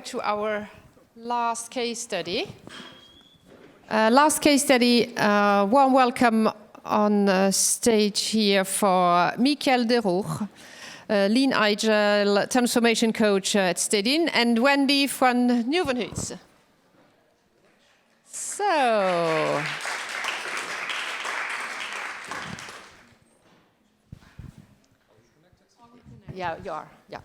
to our last case study. Warm welcome on stage here for Michiel de Rooij, Lean-Agile transformation coach at Stedin, and Wendy from Nieuwenhuizen. So, yeah, you are, yeah.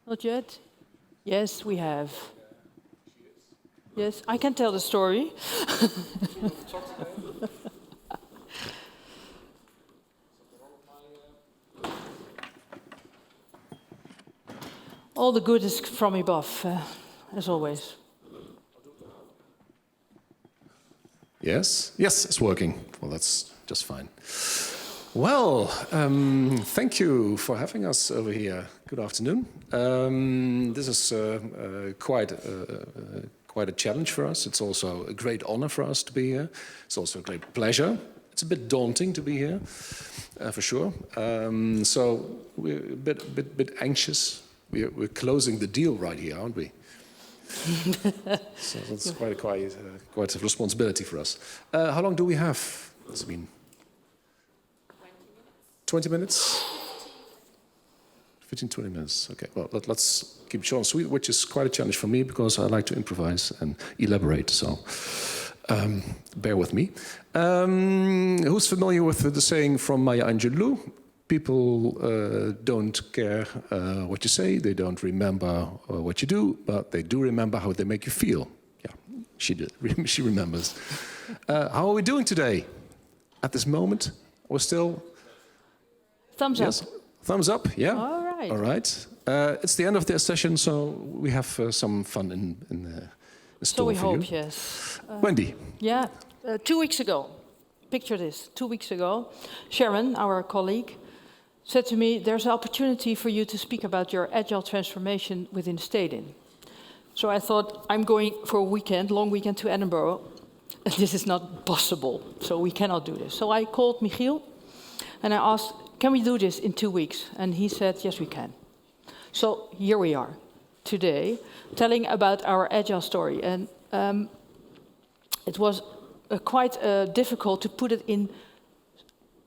Not yet? Yes, we have. Yes, I can tell the story. All the good is from above, as always. Yes, it's working. Well, that's just fine. Well, thank you for having us over here. Good afternoon. This is quite a challenge for us. It's also a great honor for us to be here. It's also a great pleasure. It's a bit daunting to be here, for sure. So we're a bit anxious. We're closing the deal right here, aren't we? So that's quite a responsibility for us. How long do we have? Does it mean 20 minutes? 15, 20 minutes. Okay, well, let's keep it short and sweet, which is quite a challenge for me because I like to improvise and elaborate, so bear with me. Who's familiar with the saying from Maya Angelou? People don't care what you say, they don't remember what you do, but they do remember how they make you feel. Yeah, she did. She remembers. How are we doing today? At this moment, we're still... Thumbs up. Thumbs up, yeah. All right. All right. It's the end of the session, so we have some fun in store for you. So we hope, yes. Wendy. Yeah, 2 weeks ago, picture this, 2 weeks ago, Sharon, our colleague, said to me, there's an opportunity for you to speak about your agile transformation within Stedin. So I thought, I'm going for a long weekend to Edinburgh. This is not possible, so we cannot do this. So I called Michiel and I asked, can we do this in 2 weeks? And he said, yes, we can. So here we are today, telling about our agile story. And it was quite difficult to put it in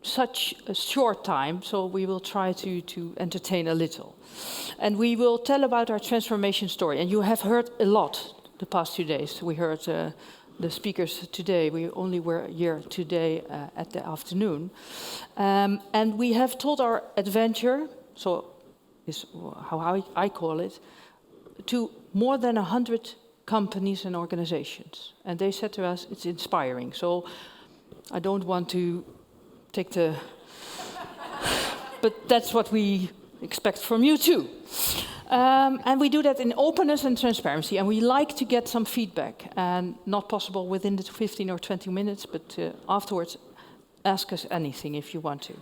such a short time, so we will try to entertain a little. And we will tell about our transformation story. And you have heard a lot the past 2 days. We heard the speakers today. We only were here today at the afternoon. And we have told our adventure, so is how I call it, to more than 100 companies and organizations. And they said to us, it's inspiring. So I don't want to take the... but that's what we expect from you too. And we do that in openness and transparency, and we like to get some feedback, and not possible within the 15 or 20 minutes, but afterwards, ask us anything if you want to.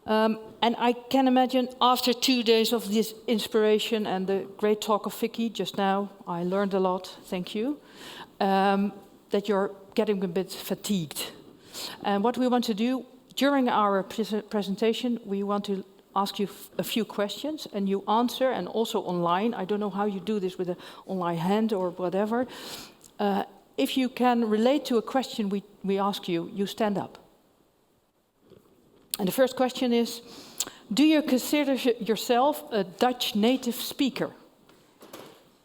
And I can imagine after 2 days of this inspiration and the great talk of Vicky just now, I learned a lot, thank you, that you're getting a bit fatigued. And what we want to do during our presentation, we want to ask you a few questions and you answer, and also online. I don't know how you do this with an online hand or whatever. If you can relate to a question we ask you, you stand up. And the first question is, do you consider yourself a Dutch native speaker?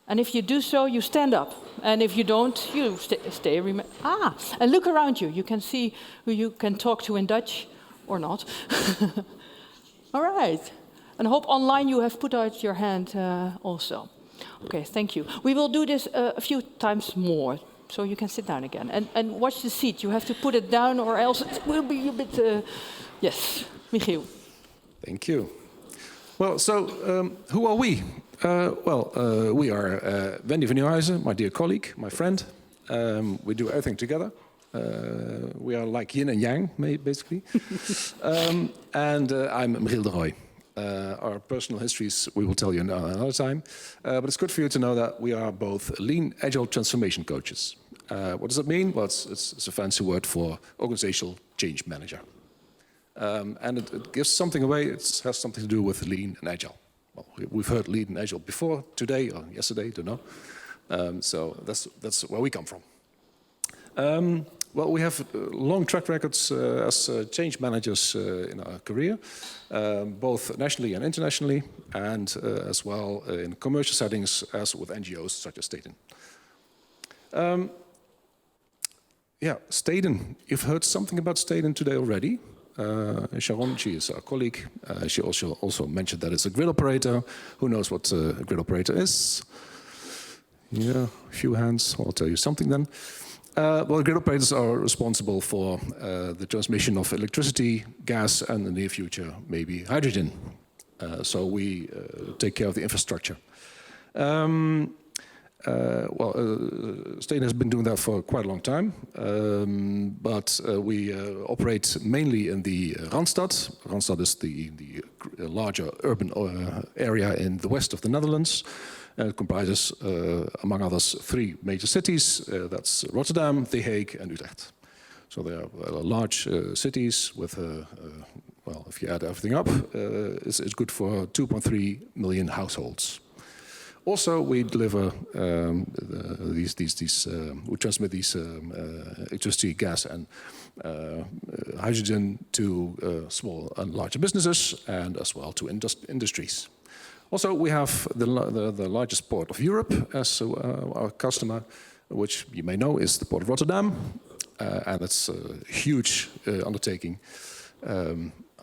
And if you do so, you stand up. And if you don't, you stay. And look around you. You can see who you can talk to in Dutch or not. All right. And I hope online you have put out your hand also. Okay, thank you. We will do this a few times more, so you can sit down again. And watch the seat. You have to put it down or else it will be a bit... Yes, Michiel. Thank you. Well, so who are we? We are Wendy van Nieuwenhuizen, my dear colleague, my friend. We do everything together. We are like yin and yang, basically. And I'm Michiel de Rooij. Our personal histories we will tell you another time. But it's good for you to know that we are both Lean-Agile transformation coaches. What does it mean? Well, it's a fancy word for organizational change manager. And it gives something away. It has something to do with Lean and Agile. Well, we've heard Lean and Agile before, today or yesterday, don't know. So that's where we come from. Well, we have long track records as change managers in our career, both nationally and internationally, and as well in commercial settings as with NGOs such as Stedin. Yeah, Stedin. You've heard something about Stedin today already. Sharon, she is our colleague. She also mentioned that it's a grid operator. Who knows what a grid operator is? Yeah, a few hands. I'll tell you something then. Well, grid operators are responsible for the transmission of electricity, gas, and in the near future, maybe hydrogen. So we take care of the infrastructure. Stedin has been doing that for quite a long time, but we operate mainly in the Randstad. Randstad is the larger urban area in the west of the Netherlands. It comprises, among others, 3 major cities. That's Rotterdam, The Hague, and Utrecht. So they are large cities with, well, if you add everything up, it's good for 2.3 million households. Also, we deliver we transmit these electricity, gas, and hydrogen to small and larger businesses, and as well to industries. Also, we have the largest port of Europe as our customer, which you may know is the Port of Rotterdam, and it's a huge undertaking.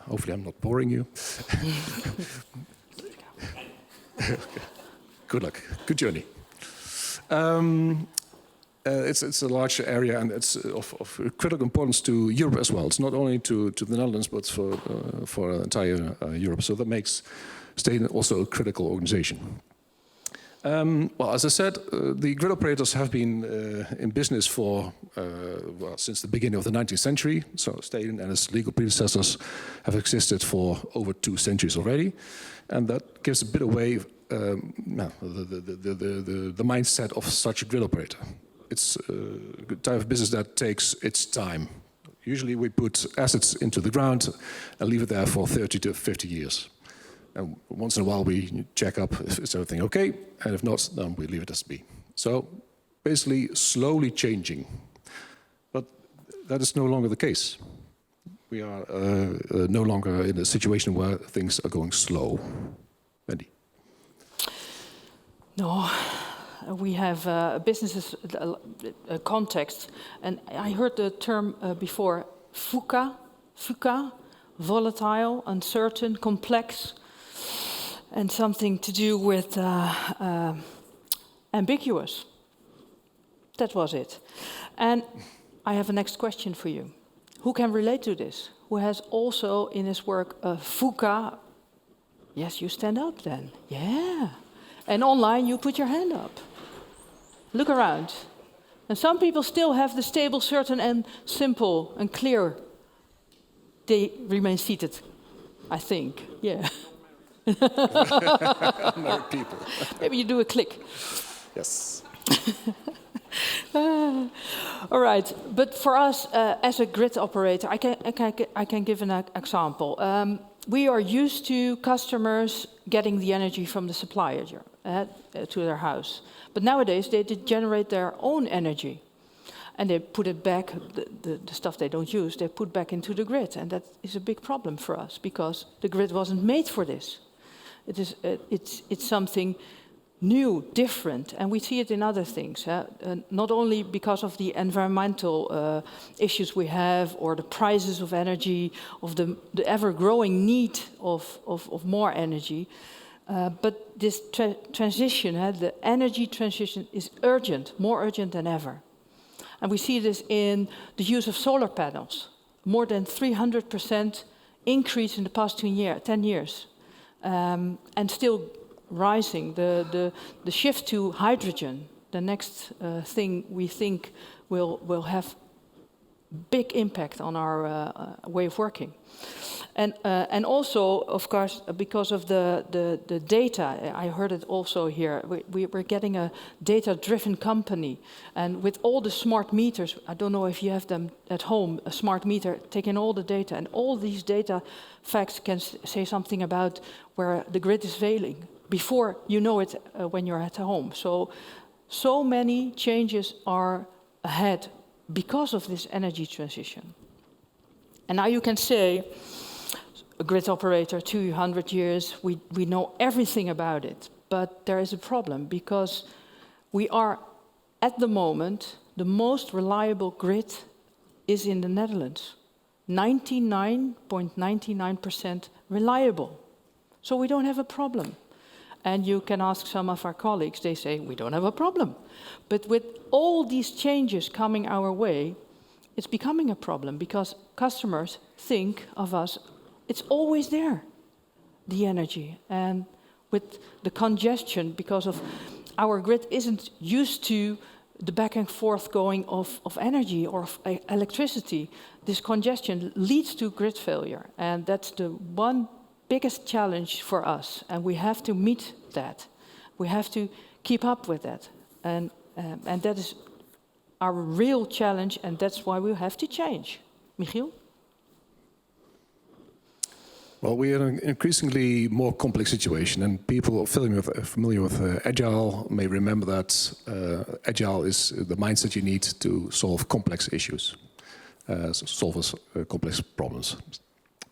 Hopefully, I'm not boring you. Okay. Good luck. Good journey. It's a large area, and it's of critical importance to Europe as well. It's not only to the Netherlands, but for entire Europe. So that makes Stedin also a critical organization. Well, as I said, the grid operators have been in business for since the beginning of the 19th century. So Stedin and its legal predecessors have existed for over 2 centuries already, and that gives a bit away the mindset of such a grid operator. It's a type of business that takes its time. Usually we put assets into the ground and leave it there for 30 to 50 years. And once in a while we check up if is everything okay, and if not, then we leave it as be. So basically slowly changing. But that is no longer the case. We are no longer in a situation where things are going slow. Wendy. No, we have businesses context, and I heard the term before, VUCA, volatile, uncertain, complex, and something to do with ambiguous. That was it. And I have a next question for you. Who can relate to this? Who has also in his work a VUCA? Yes, you stand up then. Yeah. And online, you put your hand up. Look around. And some people still have the stable, certain, and simple, and clear. They remain seated, I think. Yeah. Married people. Maybe you do a click. Yes. All right. But for us, as a grid operator, I can give an example. We are used to customers getting the energy from the supplier to their house. But nowadays, they generate their own energy. And they put it back, the stuff they don't use, they put back into the grid. And that is a big problem for us, because the grid wasn't made for this. It's something new, different, and we see it in other things. Not only because of the environmental issues we have, or the prices of energy, of the ever-growing need of more energy, but this transition, the energy transition, is urgent, more urgent than ever. And we see this in the use of solar panels. More than 300% increase in the past 10 years. And still rising. The shift to hydrogen, the next thing we think will have big impact on our way of working. And also, of course, because of the data, I heard it also here, we're getting a data-driven company. And with all the smart meters, I don't know if you have them at home, a smart meter taking all the data, and all these data facts can say something about where the grid is failing before you know it when you're at home. So many changes are ahead because of this energy transition. And now you can say, a grid operator, 200 years, we know everything about it. But there is a problem because we are, at the moment, the most reliable grid is in the Netherlands. 99.99% reliable. So we don't have a problem. And you can ask some of our colleagues, they say, we don't have a problem. But with all these changes coming our way, it's becoming a problem because customers think of us, it's always there, the energy. And with the congestion, because of our grid isn't used to the back and forth going of energy or of electricity, this congestion leads to grid failure. And that's the one biggest challenge for us. And we have to meet that. We have to keep up with that. And that is our real challenge, and that's why we have to change. Michiel? Well, we are in an increasingly more complex situation, and people familiar with Agile may remember that Agile is the mindset you need to solve complex issues, complex problems.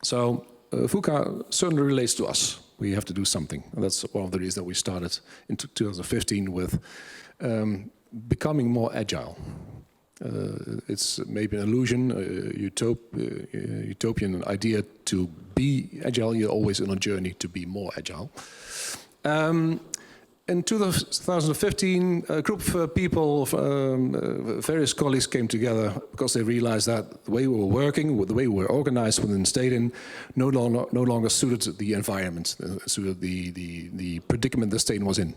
So VUCA certainly relates to us. We have to do something, and that's one of the reasons that we started in 2015 with becoming more agile. It's maybe an illusion, utopian idea to be agile. You're always on a journey to be more agile. In 2015, a group of people, various colleagues came together because they realized that the way we were working, the way we were organized within Stedin, no longer suited the environment, suited the predicament that Stedin was in.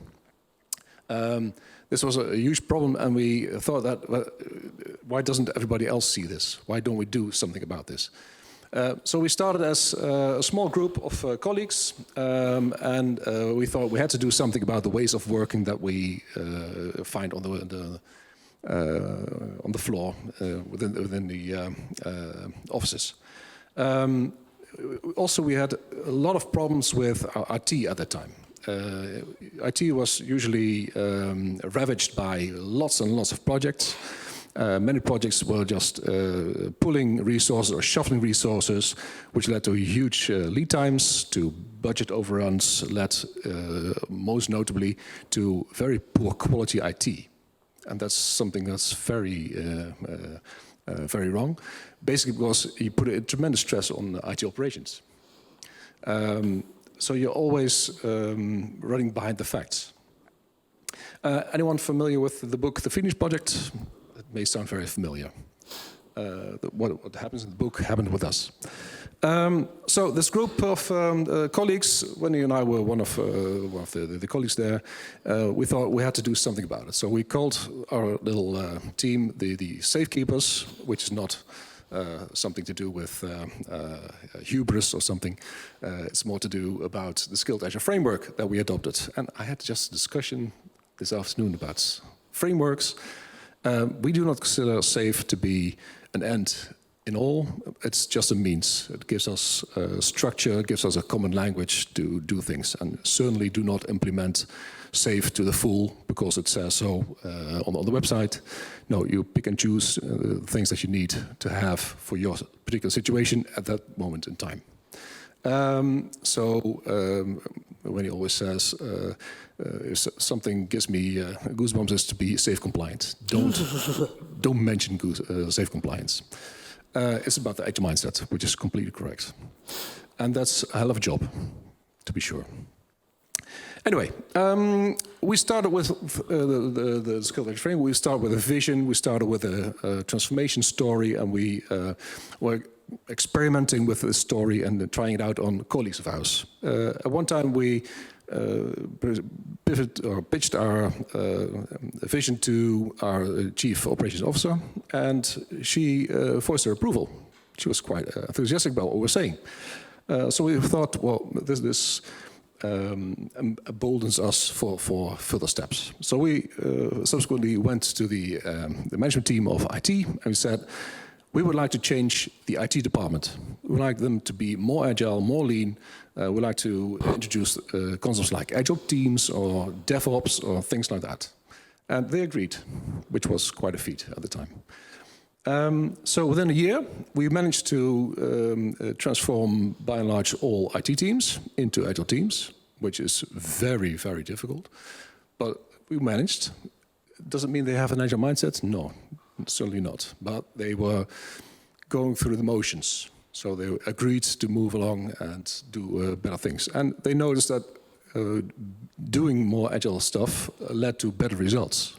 This was a huge problem, and we thought that, why doesn't everybody else see this? Why don't we do something about this? So we started as a small group of colleagues, and we thought we had to do something about the ways of working that we find on the floor within the offices. Also, we had a lot of problems with our IT at that time. IT was usually ravaged by lots and lots of projects. Many projects were just pulling resources or shuffling resources, which led to huge lead times, to budget overruns, led most notably to very poor quality IT. And that's something that's very wrong, basically because you put a tremendous stress on IT operations. So you're always running behind the facts. Anyone familiar with the book The Phoenix Project? It may sound very familiar. What happens in the book happened with us. So this group of colleagues, Wendy and I were one of the colleagues there, we thought we had to do something about it. So we called our little team the Safekeepers, which is not something to do with hubris or something. It's more to do about the Skilled Agile framework that we adopted. And I had just a discussion this afternoon about frameworks. We do not consider SAFe to be an end in all. It's just a means. It gives us structure, it gives us a common language to do things, and certainly do not implement SAFe to the full because it says so on the website. No, you pick and choose things that you need to have for your particular situation at that moment in time. When he always says, if something gives me goosebumps, is to be SAFe compliant. Don't mention SAFe compliance. It's about the agile mindset, which is completely correct. And that's a hell of a job, to be sure. Anyway, we started with the Skilled Agile framework. We started with a vision, we started with a transformation story, and we were experimenting with this story and trying it out on colleagues of ours. At one time we pitched our vision to our Chief Operations Officer, and she voiced her approval. She was quite enthusiastic about what we were saying. So we thought, well, this emboldens us for further steps. So we subsequently went to the management team of IT and we said, we would like to change the IT department. We would like them to be more agile, more lean. We'd like to introduce concepts like agile teams or DevOps or things like that. And they agreed, which was quite a feat at the time. So within a year, we managed to transform, by and large, all IT teams into agile teams, which is very, very difficult. But we managed. Does it mean they have an agile mindset? No, certainly not. But they were going through the motions. So they agreed to move along and do better things. And they noticed that doing more agile stuff led to better results,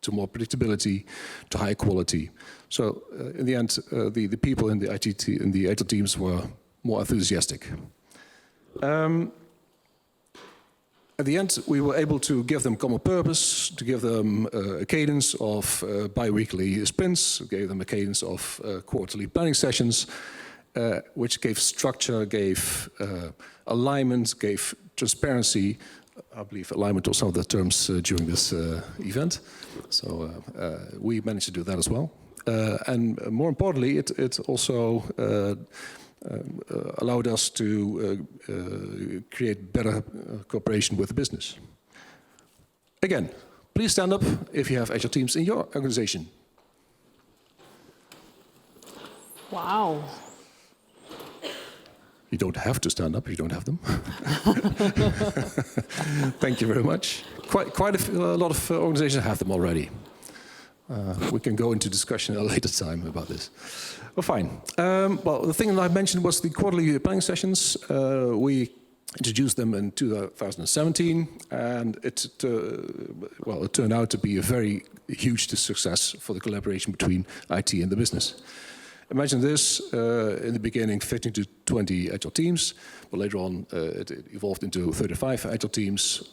to more predictability, to higher quality. So in the end, the people in the in the agile teams were more enthusiastic. At the end, we were able to give them common purpose, to give them a cadence of bi-weekly sprints, gave them a cadence of quarterly planning sessions, which gave structure, gave alignment, gave transparency. I believe alignment was some of the terms during this event. So we managed to do that as well. And more importantly, it also allowed us to create better cooperation with the business. Again, please stand up if you have agile teams in your organization. Wow. You don't have to stand up if you don't have them. Thank you very much. Quite a lot of organizations have them already. We can go into discussion at a later time about this. Well, fine. Well, the thing that I mentioned was the quarterly planning sessions. We introduced them in 2017, and it turned out to be a very huge success for the collaboration between IT and the business. Imagine this, in the beginning 15 to 20 agile teams, but later on it evolved into 35 agile teams.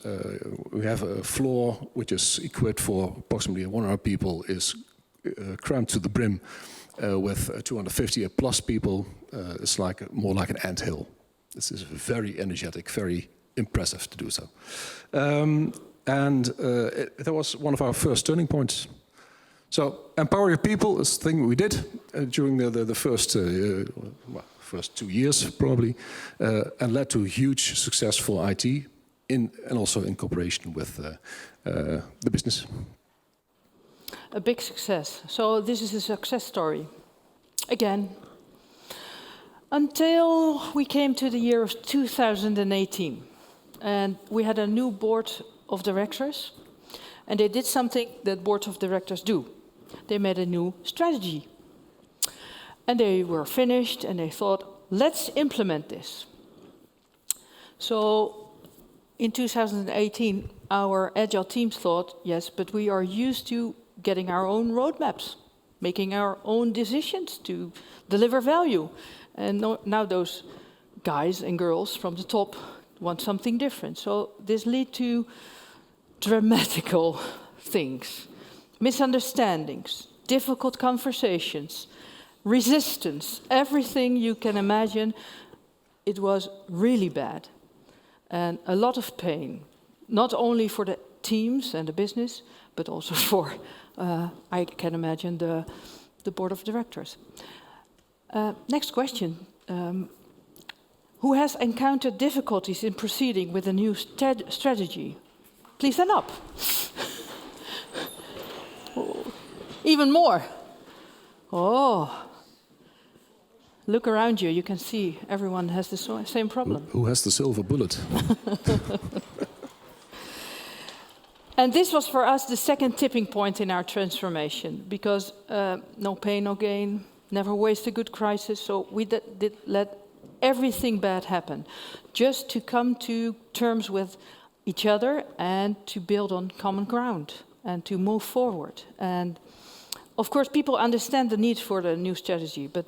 We have a floor which is equipped for approximately 100 people, is crammed to the brim with 250 plus people. It's more like an anthill. This is very energetic, very impressive to do so. That was one of our first turning points. So empower your people is the thing we did during the first 2 years probably, and led to huge success for IT and also in cooperation with the business. A big success. So this is a success story. Again, until we came to the year of 2018, and we had a new board of directors, and they did something that boards of directors do. They made a new strategy. And they were finished and they thought, let's implement this. So in 2018, our agile teams thought, yes, but we are used to getting our own roadmaps, making our own decisions to deliver value. And now those guys and girls from the top want something different. So this led to dramatical things. Misunderstandings, difficult conversations, resistance, everything you can imagine. It was really bad and a lot of pain, not only for the teams and the business, but also for, I can imagine, the board of directors. Next question. Who has encountered difficulties in proceeding with a new strategy? Please stand up. Even more. Oh. Look around you, you can see everyone has the same problem. Who has the silver bullet? And this was for us the second tipping point in our transformation, because no pain, no gain, never waste a good crisis. So we did let everything bad happen, just to come to terms with each other and to build on common ground and to move forward. And of course, people understand the need for the new strategy, but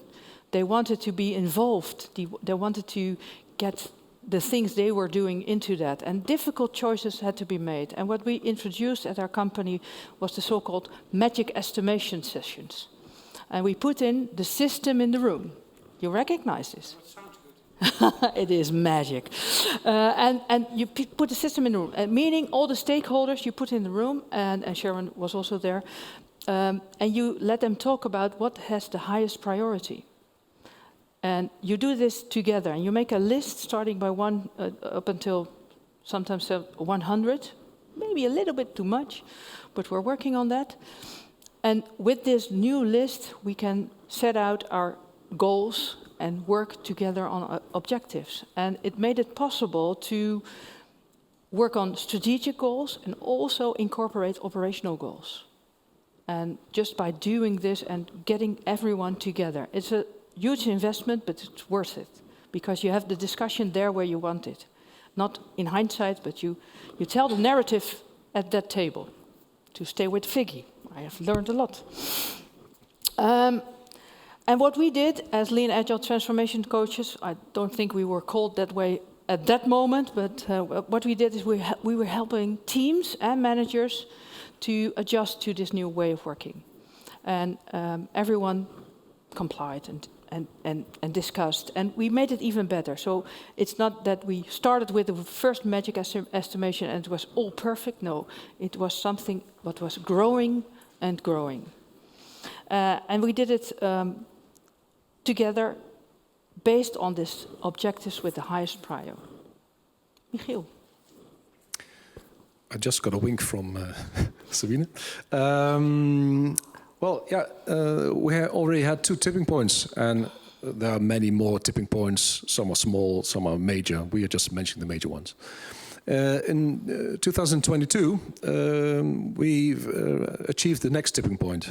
they wanted to be involved. They wanted to get the things they were doing into that. And difficult choices had to be made. And what we introduced at our company was the so-called magic estimation sessions. And we put in the system in the room. You recognize this? It is magic. And you put the system in the room, meaning all the stakeholders you put in the room, and Sharon was also there, and you let them talk about what has the highest priority. And you do this together, and you make a list starting by one up until sometimes 100, maybe a little bit too much, but we're working on that. And with this new list, we can set out our goals and work together on objectives. And it made it possible to work on strategic goals and also incorporate operational goals. And just by doing this and getting everyone together, it's a huge investment, but it's worth it, because you have the discussion there where you want it. Not in hindsight, but you tell the narrative at that table. To stay with Figgy, I have learned a lot. And what we did as Lean-Agile transformation coaches, I don't think we were called that way at that moment, but what we did is we were helping teams and managers to adjust to this new way of working. And everyone complied and discussed, and we made it even better. So it's not that we started with the first magic estimation and it was all perfect. No, it was something that was growing and growing. And we did it together based on these objectives with the highest prio. Michiel. I just got a wink from Sabine. We already had 2 tipping points, and there are many more tipping points. Some are small, some are major. We are just mentioning the major ones. In 2022, we've achieved the next tipping point.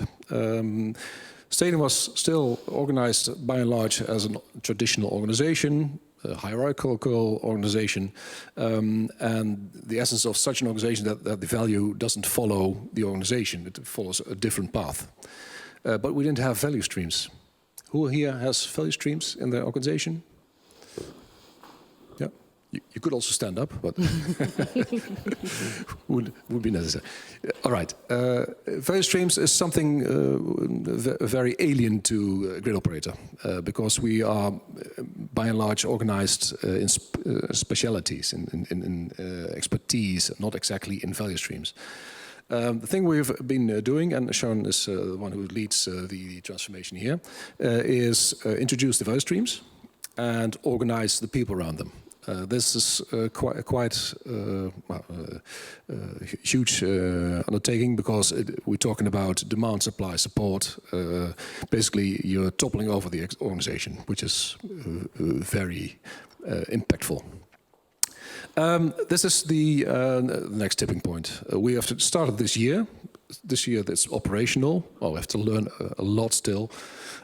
Stedin was still organized by and large as a traditional organization, a hierarchical organization, and the essence of such an organization that the value doesn't follow the organization, it follows a different path. But we didn't have value streams. Who here has value streams in their organization? Yeah, you could also stand up, but would be necessary. All right, value streams is something very alien to a grid operator because we are by and large organized in specialities, in expertise, not exactly in value streams. The thing we've been doing, and Sharon is the one who leads the transformation here, is introduce the value streams and organize the people around them. This is quite huge undertaking because we're talking about demand, supply, support. Basically, you're toppling over the organization, which is very impactful. This is the next tipping point. We have started this year. This year that's operational. Well, we have to learn a lot still.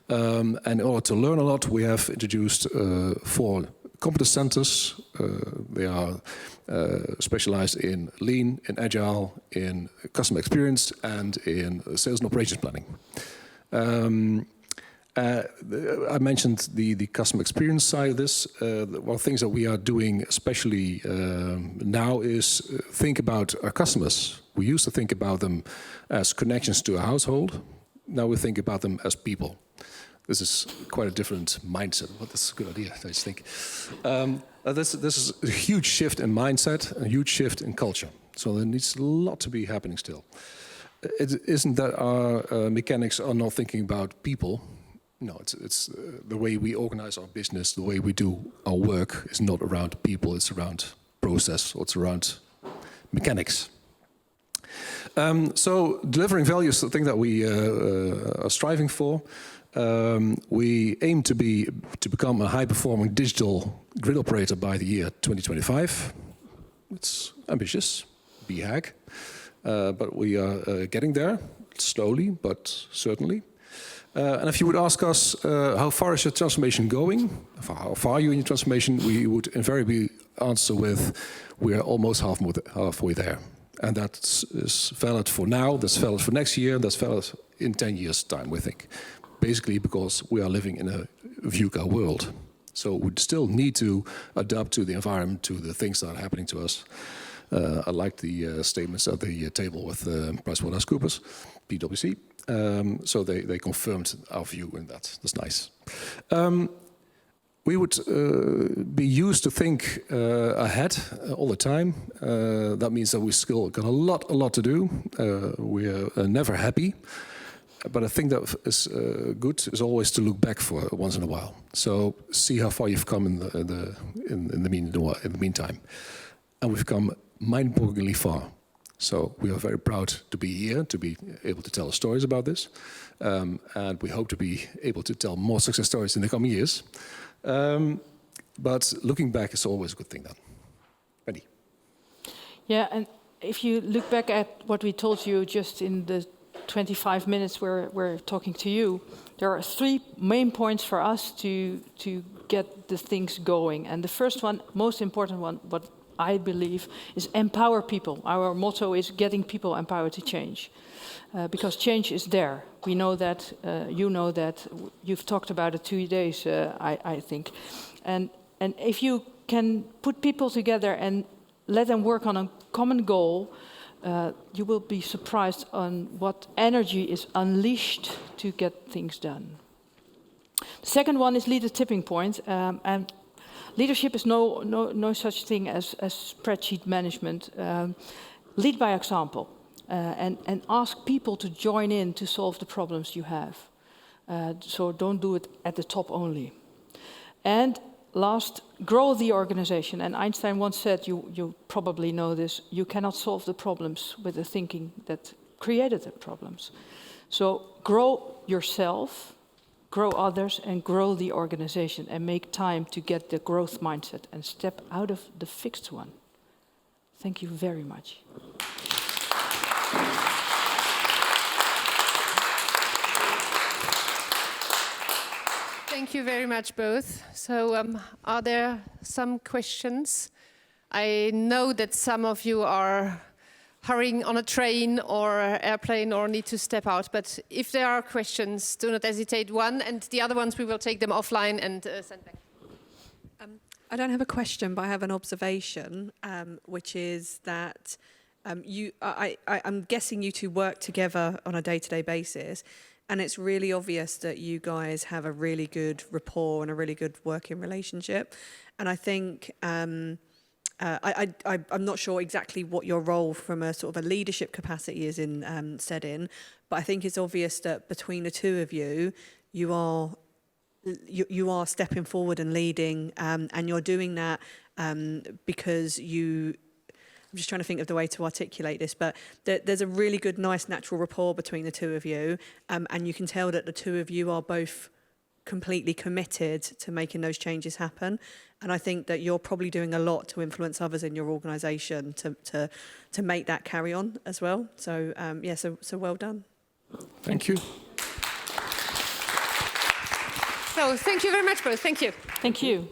And in order to learn a lot, we have introduced 4 competence centers. They are specialized in Lean, in Agile, in customer experience, and in sales and operations planning. I mentioned the customer experience side of this. One of the things that we are doing especially now is think about our customers. We used to think about them as connections to a household. Now we think about them as people. This is quite a different mindset, but that's a good idea, I just think. This is a huge shift in mindset, a huge shift in culture. So there needs a lot to be happening still. It isn't that our mechanics are not thinking about people. No, it's the way we organize our business, the way we do our work is not around people, it's around process, or it's around mechanics. So delivering value is the thing that we are striving for. We aim to become a high-performing digital grid operator by the year 2025. It's ambitious, BHAG, but we are getting there, slowly but certainly. And if you would ask us, how far is your transformation going? How far are you in your transformation? We would invariably answer with, we are almost halfway there. And that is valid for now, that's valid for next year, that's valid in 10 years' time, we think. Basically because we are living in a VUCA world. So we still need to adapt to the environment, to the things that are happening to us. I like the statements at the table with PricewaterhouseCoopers, PwC. So they confirmed our view in that. That's nice. we would be used to think ahead all the time. That means that we still got a lot to do. We're never happy. But I think that is good is always to look back for once in a while. So see how far you've come in the meantime, and we've come mind-bogglingly far. So we are very proud to be here, to be able to tell stories about this, and we hope to be able to tell more success stories in the coming years. But looking back is always a good thing. Then, Wendy. Yeah, and if you look back at what we told you just in the 25 minutes we're talking to you, there are 3 main points for us to get the things going. And the first one, most important one, what I believe, is empower people. Our motto is getting people empowered to change. Because change is there. We know that, you know that, you've talked about it 2 days, I think. And if you can put people together and let them work on a common goal, you will be surprised on what energy is unleashed to get things done. The second one is lead a tipping point, and leadership is no such thing as spreadsheet management. Lead by example, and ask people to join in to solve the problems you have. So don't do it at the top only. And last, grow the organization. And Einstein once said, you probably know this, you cannot solve the problems with the thinking that created the problems. So grow yourself, grow others, and grow the organization, and make time to get the growth mindset and step out of the fixed one. Thank you very much. Thank you very much, both. So, are there some questions? I know that some of you are hurrying on a train or airplane or need to step out, but if there are questions, do not hesitate. One, and the other ones we will take them offline and send back. I don't have a question, but I have an observation, which is that I'm guessing you two work together on a day-to-day basis. And it's really obvious that you guys have a really good rapport and a really good working relationship. And I think I'm not sure exactly what your role from a sort of a leadership capacity is in Stedin, but I think it's obvious that between the two of you, you are stepping forward and leading, and you're doing that because you. I'm just trying to think of the way to articulate this, but there's a really good, nice, natural rapport between the two of you, and you can tell that the two of you are both completely committed to making those changes happen. And I think that you're probably doing a lot to influence others in your organisation to make that carry on as well. So so well done. Thank you. So thank you very much, both. Thank you. Thank you.